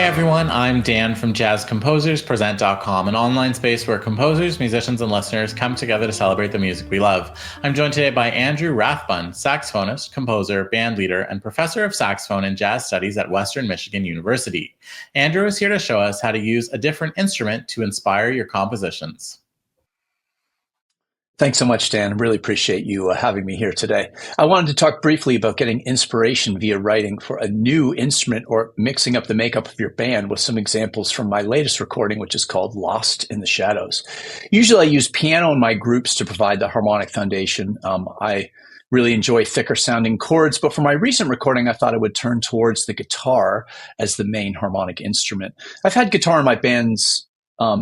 Hey everyone, I'm Dan from JazzComposersPresent.com, an online space where composers, musicians, and listeners come together to celebrate the music we love. I'm joined today by Andrew Rathbun, saxophonist, composer, band leader, and professor of saxophone and jazz studies at Western Michigan University. Andrew is here to show us how to use a different instrument to inspire your compositions. Thanks so much, Dan. I really appreciate you having me here today. I wanted to talk briefly about getting inspiration via writing for a new instrument or mixing up the makeup of your band with some examples from my latest recording, which is called Lost in the Shadows. Usually I use piano in my groups to provide the harmonic foundation. I really enjoy thicker sounding chords, but for my recent recording, I thought I would turn towards the guitar as the main harmonic instrument. I've had guitar in my bands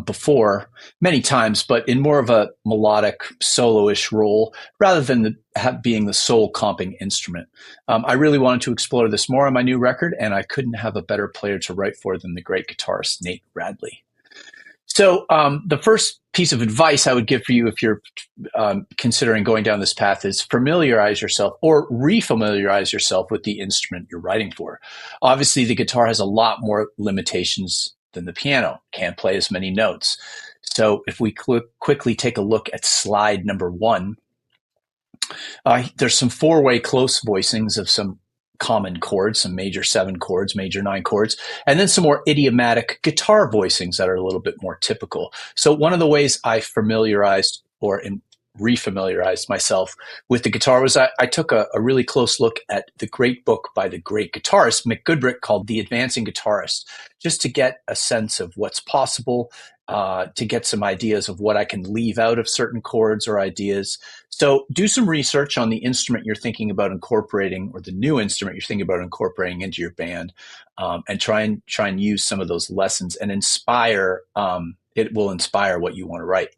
before many times, but in more of a melodic solo-ish role rather than being the sole comping instrument. I really wanted to explore this more on my new record, and I couldn't have a better player to write for than the great guitarist Nate Radley. So the first piece of advice I would give for you if you're considering going down this path is familiarize yourself or refamiliarize yourself with the instrument you're writing for. Obviously, the guitar has a lot more limitations than the piano, can't play as many notes. So if we quickly take a look at slide number 1, there's some 4-way close voicings of some common chords, some major 7 chords, major 9 chords, and then some more idiomatic guitar voicings that are a little bit more typical. So one of the ways I familiarized or refamiliarized myself with the guitar was I took a really close look at the great book by the great guitarist Mick Goodrick called The Advancing Guitarist, just to get a sense of what's possible, to get some ideas of what I can leave out of certain chords or ideas. So do some research on the instrument you're thinking about incorporating, or the new instrument you're thinking about incorporating into your band, and try and use some of those lessons and inspire. It will inspire what you want to write.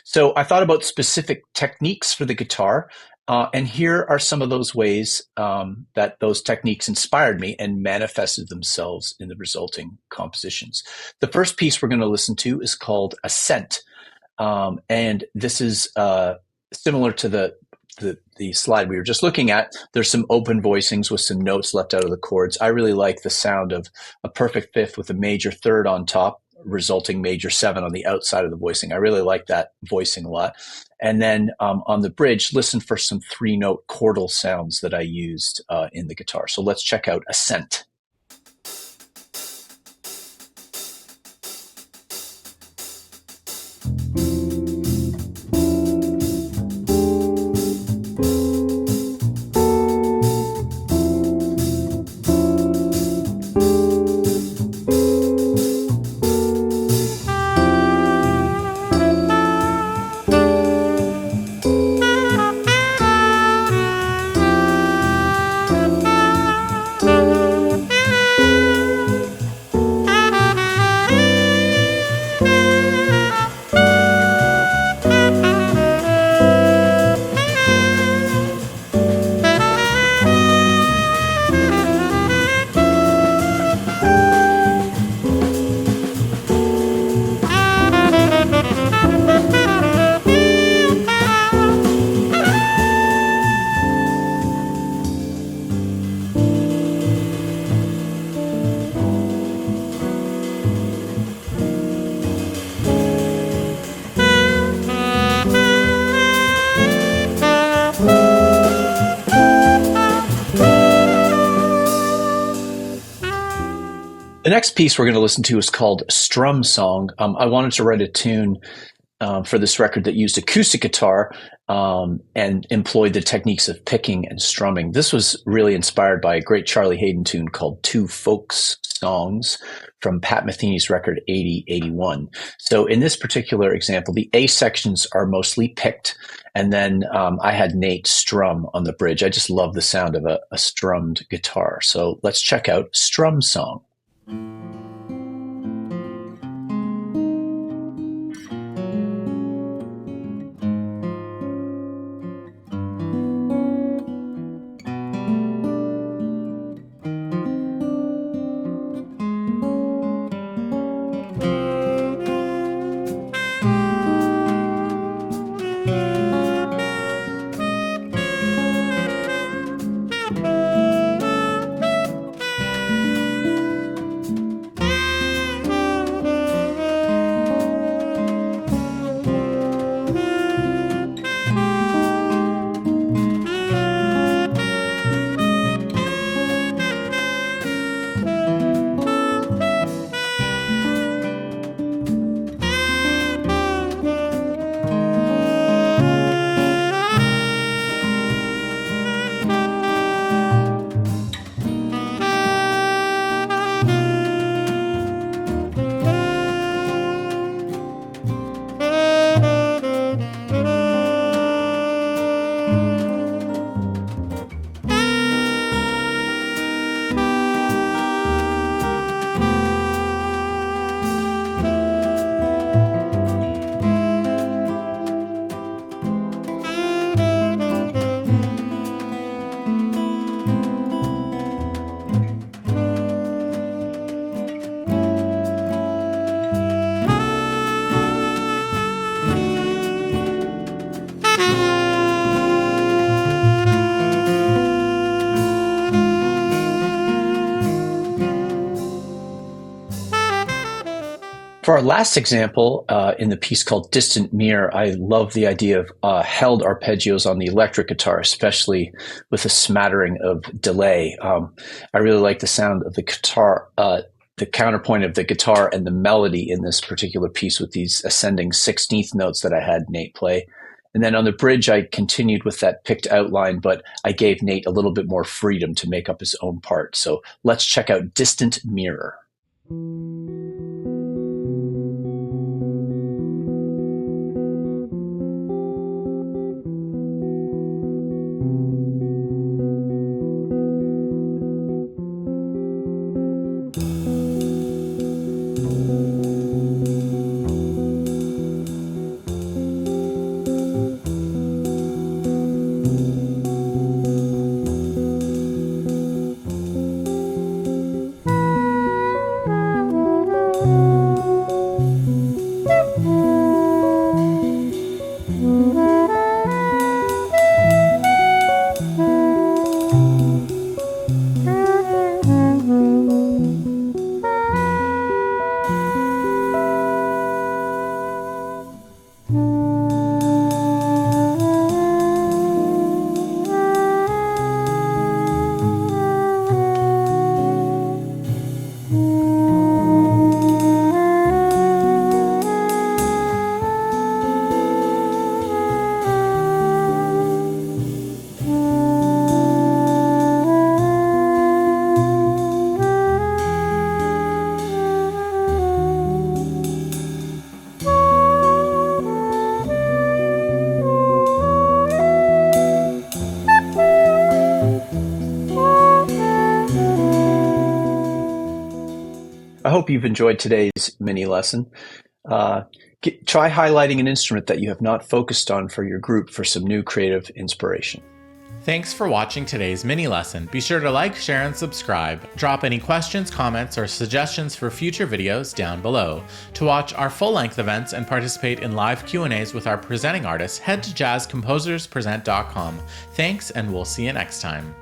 So I thought about specific techniques for the guitar, and here are some of those ways that those techniques inspired me and manifested themselves in the resulting compositions. The first piece we're going to listen to is called Ascent, and this is similar to the slide we were just looking at. There's some open voicings with some notes left out of the chords. I really like the sound of a perfect fifth with a major third on top, resulting major 7 on the outside of the voicing. I really like that voicing a lot. And then on the bridge, listen for some 3-note chordal sounds that I used in the guitar. So let's check out Ascent. The next piece we're going to listen to is called Strum Song. I wanted to write a tune for this record that used acoustic guitar and employed the techniques of picking and strumming. This was really inspired by a great Charlie Hayden tune called Two Folks Songs from Pat Metheny's record 8081. So in this particular example, the A sections are mostly picked, and then I had Nate strum on the bridge. I just love the sound of a strummed guitar. So let's check out Strum Song. For our last example, in the piece called Distant Mirror, I love the idea of held arpeggios on the electric guitar, especially with a smattering of delay. I really like the sound of the guitar, the counterpoint of the guitar and the melody in this particular piece with these ascending 16th notes that I had Nate play. And then on the bridge, I continued with that picked outline, but I gave Nate a little bit more freedom to make up his own part. So let's check out Distant Mirror. I hope you've enjoyed today's mini lesson. Try highlighting an instrument that you have not focused on for your group for some new creative inspiration. Thanks for watching today's mini lesson. Be sure to like, share, and subscribe. Drop any questions, comments, or suggestions for future videos down below. To watch our full-length events and participate in live Q&As with our presenting artists, head to jazzcomposerspresent.com. Thanks, and we'll see you next time.